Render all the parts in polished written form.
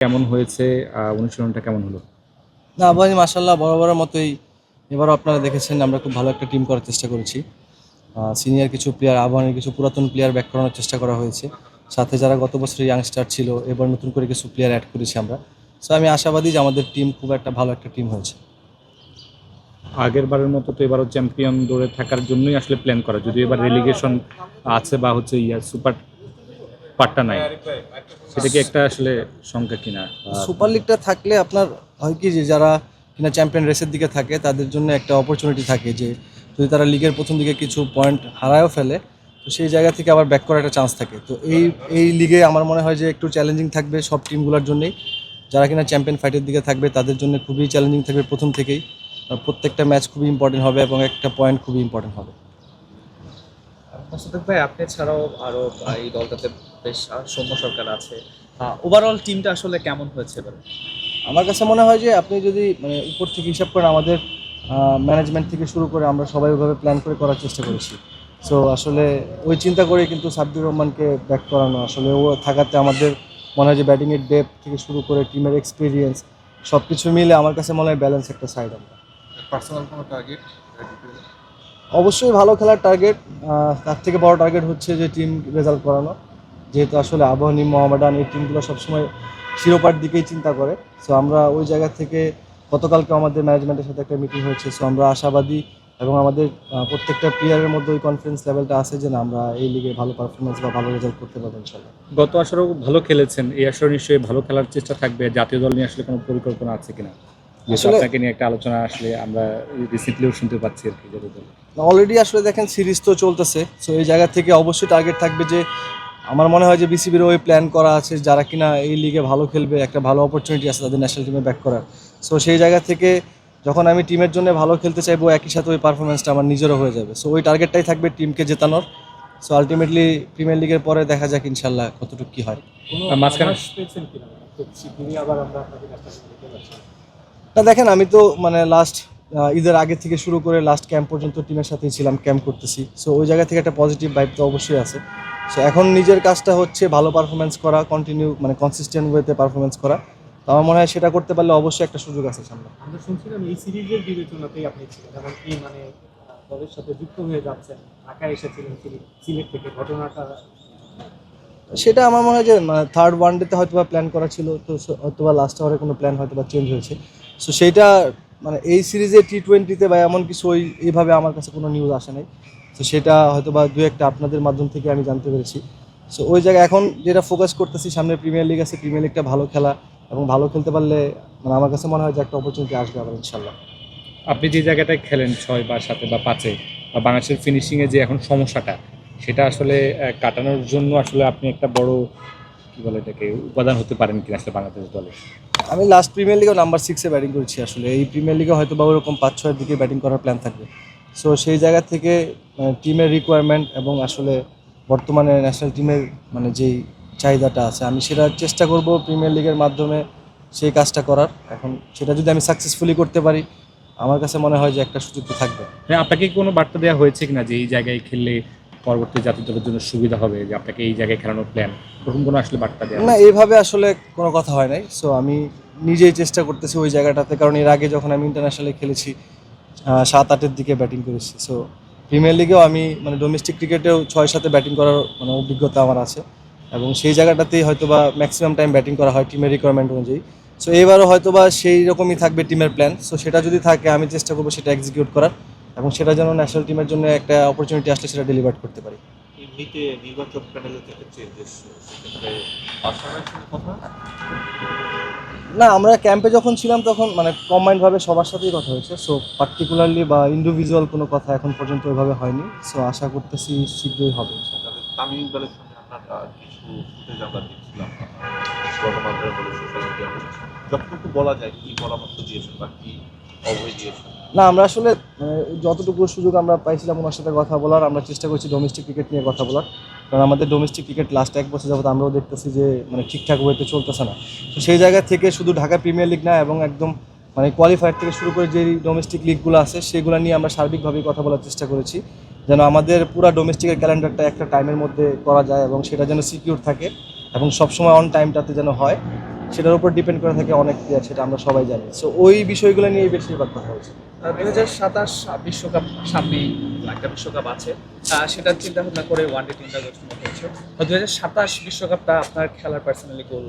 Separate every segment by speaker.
Speaker 1: কেমন হয়েছে? অনুশীলনটা কেমন হলো?
Speaker 2: না, আবাহনী মাশাআল্লাহ বরাবরের মতোই এবারও আপনারা দেখেছেন আমরা খুব ভালো একটা টিম করার চেষ্টা করেছি। সিনিয়র কিছু প্লেয়ার, আবাহনীর কিছু পুরাতন প্লেয়ার ব্যাক করানোর চেষ্টা করা হয়েছে। সাথে যারা গত বছরের ইয়াংস্টার ছিল, এবার নতুন করে কিছু প্লেয়ার অ্যাড করেছি আমরা। সো আমি আশাবাদী যে আমাদের টিম খুব একটা ভালো একটা টিম হয়েছে।
Speaker 1: আগেরবারের মতো তো এবারও চ্যাম্পিয়ন দৌড়ে থাকার জন্যই আসলে প্ল্যান করা। যদিও এবার রেলিগেশন আছে বা হচ্ছে সুপার পার্টটা নাই। সেটা কি একটা আসলে শঙ্কা কিনা?
Speaker 2: সুপার লিগটা থাকলে আপনার হয় কি যে যারা কিনা চ্যাম্পিয়ন রেসের দিকে থাকে তাদের জন্য একটা অপরচুনিটি থাকে যে যদি তারা লিগের প্রথম দিকে কিছু পয়েন্ট হারায়ও ফেলে, তো সেই জায়গা থেকে আবার ব্যাক করার একটা চান্স থাকে। তো এই লিগে আমার মনে হয় যে একটু চ্যালেঞ্জিং থাকবে সব টিমগুলোর জন্যই। যারা কিনা চ্যাম্পিয়ন ফাইটের দিকে থাকবে তাদের জন্য খুবই চ্যালেঞ্জিং থাকবে প্রথম থেকেই। প্রত্যেকটা ম্যাচ খুবই ইম্পর্টেন্ট হবে এবং একটা পয়েন্ট খুবই ইম্পর্টেন্ট হবে।
Speaker 3: মোসাদ্দেক ভাই, আপনি ছাড়াও আরো এই দলটাতে বেশ সৌম্য সরকার আছে। ওভারঅল টিমটা আসলে কেমন হয়েছে এবার?
Speaker 2: আমার কাছে মনে হয় যে আপনি যদি মানে উপর থেকে হিসাব করেন, আমাদের ম্যানেজমেন্ট থেকে শুরু করে আমরা সবাই ওইভাবে প্ল্যান করে করার চেষ্টা করেছি। সো আসলে ওই চিন্তা করেই কিন্তু সাব্বির রহমানকে ব্যাক করানো, আসলে ও থাকাতে আমাদের মনে হয় যে ব্যাটিংয়ের ডেপথ থেকে শুরু করে টিমের এক্সপিরিয়েন্স সব কিছু মিলে আমার কাছে মনে হয় ব্যালেন্স একটা সাইড আমরা।
Speaker 4: পার্সোনাল কোনো টার্গেট?
Speaker 2: অবশ্যই ভালো খেলার টার্গেট, তার থেকে বড় টার্গেট হচ্ছে যে টিম রেজাল্ট করানো। যেহেতু আসলে আবাহনী, মোহামেডান এই টিমগুলো সবসময় শিরোপার দিকেই চিন্তা করে। সো আমরা ওই জায়গা থেকে গতকালকে আমাদের ম্যানেজমেন্টের সাথে একটা মিটিং হয়েছে। সো আমরা আশাবাদী এবং আমাদের প্রত্যেকটা প্লেয়ারের মধ্যে ওই কনফিডেন্স লেভেলটা আছে যে না, আমরা এই লিগে ভালো পারফরমেন্স বা ভালো রেজাল্ট করতে পারবো ইনশাল্লাহ।
Speaker 1: গত আসরেও ভালো খেলেছেন। এই আসরে নিশ্চয়ই ভালো খেলার চেষ্টা থাকবে। জাতীয় দল নিয়ে আসলে কোনো পরিকল্পনা আছে কিনা? যেহেতু
Speaker 2: আসলে
Speaker 1: আপনাকে নিয়ে একটা আলোচনা আসলে আমরা রিসেন্টলিও শুনতে পাচ্ছি আরকি জাতীয় দলে।
Speaker 2: অলরেডি আসলে দেখেন সিরিজ তো চলতেছে। সো এই জায়গা থেকে অবশ্যই টার্গেট থাকবে যে আমার মনে হয় যে বিসিবির ওই প্ল্যান করা আছে যারা কিনা এই লিগে ভালো খেলবে, একটা ভালো অপরচুনিটি আছে তাদের ন্যাশনাল টিমে ব্যাক করার। সো সেই জায়গা থেকে যখন আমি টিমের জন্য ভালো খেলতে চাইবো, একই সাথে ওই পারফরমেন্সটা আমার নিজেরও হয়ে যাবে। সো ওই টার্গেটটাই থাকবে টিমকে জেতানোর। সো আলটিমেটলি প্রিমিয়ার লিগের পরে দেখা যাক ইনশাল্লাহ কতটুকু কী হয়।
Speaker 1: মাঝখানে
Speaker 2: না দেখেন, আমি তো মানে লাস্ট ঈদের আগে থেকে শুরু করে লাস্ট ক্যাম্প পর্যন্ত টিমের সাথেই ছিলাম, ক্যাম্প করতেছি। সো ওই জায়গা থেকে একটা পজিটিভ ভাইব তো অবশ্যই আছে। সো এখন নিজের কাজটা হচ্ছে ভালো পারফরমেন্স করা, কন্টিনিউ মানে কনসিস্টেন্ট ওয়েতে পারফরমেন্স করা। তো আমার মনে হয় সেটা করতে পারলে অবশ্যই একটা সুযোগ আছে সামনে।
Speaker 5: আমরা শুনছিলাম এই সিরিজের বিবেচনাতেই আপনি ছিলেন, এমনকি মানে দলের সাথে যুক্ত হয়ে যাচ্ছেন, ঢাকায় এসেছিলেন সিলেট থেকে, ঘটনাটা
Speaker 2: সেটা আমার মনে হয় যে থার্ড ওয়ানডেতে হয়তো বা প্ল্যান করা ছিল, তো হয়তো বা লাস্ট আওয়ারে কোনো প্ল্যান হয়তো বা চেঞ্জ হয়েছে। সো সেইটা মানে এই সিরিজে টি-20তে বা এমন কিছু এইভাবে আমার কাছে কোনো নিউজ আসে নাই। তো সেটা হয়তো বা দু একটা আপনাদের মাধ্যম থেকে আমি জানতে পেরেছি। সো ওই জায়গায় এখন যেটা ফোকাস করতেছি, সামনে প্রিমিয়ার লিগ আছে, প্রিমিয়ার লিগটা ভালো খেলা এবং ভালো খেলতে পারলে মানে আমার কাছে মনে হয় যে একটা অপরচুনিটি আসবে আবার ইনশাল্লাহ।
Speaker 1: আপনি যে জায়গাটায় খেলেন 6 বা 7 বা 5-এ বা বাংলাদেশের ফিনিশিংয়ে যে এখন সমস্যাটা, সেটা আসলে কাটানোর জন্য আসলে আপনি একটা বড় কী বলে এটাকে উপাদান হতে পারেন কিনা আসলে বাংলাদেশ দলে?
Speaker 2: আমি লাস্ট প্রিমিয়ার লিগেও নাম্বার 6-এ ব্যাটিং করেছি। আসলে এই প্রিমিয়ার লিগে হয়তো বা ওরকম 5-6-এর দিকে ব্যাটিং করার প্ল্যান থাকবে। সো সেই জায়গা থেকে টিমের রিকোয়ারমেন্ট এবং আসলে বর্তমানে ন্যাশনাল টিমের মানে যেই চাহিদাটা আছে, আমি সেটা চেষ্টা করব প্রিমিয়ার লিগের মাধ্যমে সেই কাজটা করার। এখন সেটা যদি আমি সাকসেসফুলি করতে পারি, আমার কাছে মনে হয় যে একটা সুযোগ তো থাকবে।
Speaker 1: হ্যাঁ, আপনাকে কি কোনো বার্তা দেওয়া হয়েছে কিনা যে এই জায়গায় খেললে পরবর্তী জাতীয় দলের জন্য সুবিধা হবে, যে আপনাকে এই জায়গায় খেলানোর প্ল্যান, এরকম কোনো আসলে বার্তা দেওয়া
Speaker 2: না,
Speaker 1: হয়েছে?
Speaker 2: এইভাবে আসলে কোনো কথা হয় নাই। সো আমি নিজেই চেষ্টা করতেছি ওই জায়গাটাতে, কারণ এর আগে যখন আমি ইন্টারন্যাশনালে খেলেছি 7-8-এর দিকে ব্যাটিং করেছি। সো প্রিমিয়ার লিগেও আমি মানে ডোমেস্টিক ক্রিকেটেও 6-7-এ ব্যাটিং করার মানে অভিজ্ঞতা আমার আছে এবং সেই জায়গাটাতেই হয়তো বা ম্যাক্সিমাম টাইম ব্যাটিং করা হয় টিমের রিকোয়ারমেন্ট অনুযায়ী। সো এবারও হয়তো বা সেই রকমই থাকবে টিমের প্ল্যান। সো সেটা যদি থাকে আমি চেষ্টা করবো সেটা এক্সিকিউট করার এবং সেটা যেন ন্যাশনাল টিমের জন্য একটা অপরচুনিটি আসলে সেটা ডেলিভার করতে পারি।
Speaker 4: এমনিতে নির্বাচক প্যানেলে থেকে চেঞ্জেস, সেক্ষেত্রে পার্সোনাল সঙ্গে কথা।
Speaker 2: না, আমরা ক্যাম্পে যখন ছিলাম তখন মানে কম্বাইন্ডভাবে সবার সাথেই কথা হয়েছে। সো পার্টিকুলারলি বা ইন্ডিভিজুয়াল কোনো কথা এখন পর্যন্ত ওইভাবে হয়নি। সো আশা করতেছি শীঘ্রই হবে ইনশাল্লাহ।
Speaker 4: তাদের তামিম ইকবালের সঙ্গে আপনার কিছু ফুটেজ আমরা দেখছিলাম গণমাধ্যমে বলে সোশ্যাল মিডিয়া বলে, যতটুকু বলা যায় কি পরামর্শ দিয়েছেন বা কি অবৈ দিয়েছেন?
Speaker 2: না, আমরা আসলে যতটুকু সুযোগ আমরা পাইছিলাম ওনার সাথে কথা বলার, আমরা চেষ্টা করছি ডোমেস্টিক ক্রিকেট নিয়ে কথা বলার। কারণ আমাদের ডোমেস্টিক ক্রিকেট লাস্ট 1 বছর যাবত আমরাও দেখতেছি যে মানে ঠিকঠাক ওয়েতে চলতেছে না। তো সেই জায়গা থেকে শুধু ঢাকা প্রিমিয়ার লিগ না এবং একদম মানে কোয়ালিফায়ার থেকে শুরু করে যে ডোমেস্টিক লিগগুলো আছে সেগুলো নিয়ে আমরা সার্বিকভাবেই কথা বলার চেষ্টা করেছি, যেন আমাদের পুরো ডোমেস্টিকের ক্যালেন্ডারটা একটা টাইমের মধ্যে করা যায় এবং সেটা যেন সিকিউর থাকে এবং সবসময় অন টাইমটাতে যেন হয়। সেটার উপর ডিপেন্ড করে থাকে অনেক প্লেয়ার, সেটা আমরা সবাই জানি। সো ওই বিষয়গুলো নিয়েই বেশিরভাগ কথা হচ্ছে।
Speaker 3: 2027 বিশ্বকাপ সামনেই একটা বিশ্বকাপ আছে, সেটার চিন্তা ভাবনা করে ওয়ানডে টিমটা গঠন হয়েছে। 2027 বিশ্বকাপটা আপনার খেলার পার্সোনালি গোল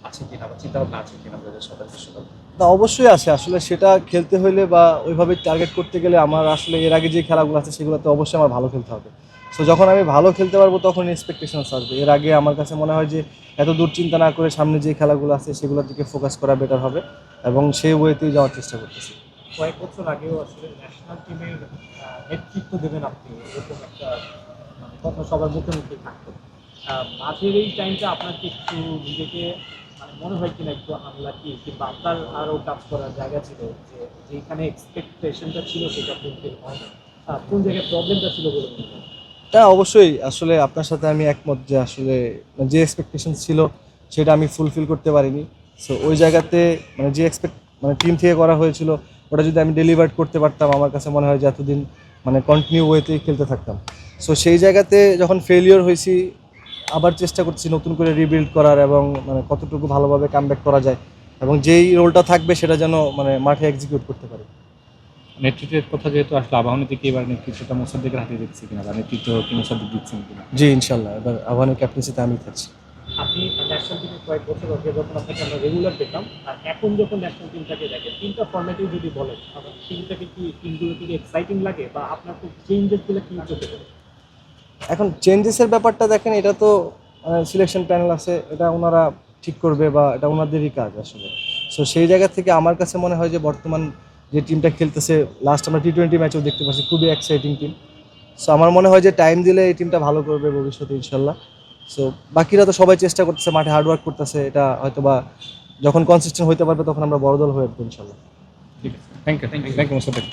Speaker 3: আছে কিনা বা চিন্তা ভাবনা আছে কিনা 2027 বিশ্বকাপ?
Speaker 2: না, অবশ্যই আছে। আসলে সেটা খেলতে হইলে বা ওইভাবে টার্গেট করতে গেলে আমার আসলে এর আগে যে খেলাগুলো আছে সেগুলোতে অবশ্যই আমার ভালো খেলতে হবে। সো যখন আমি ভালো খেলতে পারবো তখন এক্সপেকটেশনস আসবে। এর আগে আমার কাছে মনে হয় যে এত দূর চিন্তা না করে সামনে যে খেলাগুলো আছে সেগুলোর দিকে ফোকাস করা বেটার হবে, এবং সেই ওয়েতেই যাওয়ার চেষ্টা করতেছি।
Speaker 5: কয়েক বছর আগেও আসলে ন্যাশনাল টিমের নেতৃত্ব দেবেন আপনি, এরকম একটা মানে কথা সবার মুখে মুখে থাকতো। মাঝের এই টাইমটা আপনার কি একটু নিজেকে মানে মনে হয় কিনা একটু আনলাকি, কিংবা আপনার আরও কাজ করার জায়গা ছিল যে যেখানে এক্সপেকটেশনটা ছিল সেটা ফুলফিল হয় না, কোন জায়গায় প্রবলেমটা ছিল বলে মনে হয়?
Speaker 2: হ্যাঁ, অবশ্যই। আসলে আপনার সাথে আমি একমত যে আসলে যে এক্সপেকটেশন ছিল সেটা আমি ফুলফিল করতে পারিনি। সো ওই জায়গাতে মানে যে মানে টিম থেকে করা হয়েছিল ওটা যদি আমি ডেলিভার করতে পারতাম, আমার কাছে মনে হয় যে এতদিন মানে কন্টিনিউ ওয়েতেই খেলতে থাকতাম। সো সেই জায়গাতে যখন ফেলিওর হয়েছি, আবার চেষ্টা করছি নতুন করে রিবিল্ড করার, এবং মানে কতটুকু ভালোভাবে কামব্যাক করা যায়, এবং যেই রোলটা থাকবে সেটা যেন মানে মাঠে এক্সিকিউট করতে পারি।
Speaker 1: নেতৃত্বের কথা যেহেতু আসলে আবাহনী থেকে এবার নেতৃত্বটা মোসাদ্দেকের হাতে দিচ্ছে কিনা বা নেতৃত্ব কি মোসাদ্দেক দিচ্ছেন কিনা?
Speaker 2: জি, ইনশাল্লাহ এবার আহ্বানের ক্যাপ্টেন্সিতে আমি থাকছি।
Speaker 5: আপনি ন্যাশনাল টিমে কয়েক বছর আগে যখন আপনাকে আমরা রেগুলার পেতাম, আর এখন যখন ন্যাশনাল টিমটাকে দেখেন, তিনটা ফর্ম্যাটেই যদি বলেন আমার টিমটাকে কি টিমগুলো থেকে এক্সাইটিং লাগে, বা আপনার খুব চেঞ্জেসগুলো কি চোখে পড়ে?
Speaker 2: এখন চেঞ্জেসের ব্যাপারটা দেখেন, এটা তো সিলেকশন প্যানেল আছে, এটা ওনারা ঠিক করবে বা এটা ওনাদেরই কাজ আসলে। সো সেই জায়গা থেকে আমার কাছে মনে হয় যে বর্তমান যে টিমটা খেলতেছে, লাস্ট আমরা T20 ম্যাচেও দেখতে পাচ্ছি, খুবই এক্সাইটিং টিম। সো আমার মনে হয় যে টাইম দিলে এই টিমটা ভালো করবে ভবিষ্যতে ইনশাল্লাহ। সো বাকিরা তো সবাই চেষ্টা করতেছে, মাঠে হার্ডওয়ার্ক করতেছে, এটা হয়তো বা যখন কনসিস্টেন্ট হতে পারবে তখন আমরা বড় দল হয়ে উঠবো ইনশাল্লাহ।
Speaker 1: ঠিক আছে, থ্যাংক ইউ মোসাদ্দেক।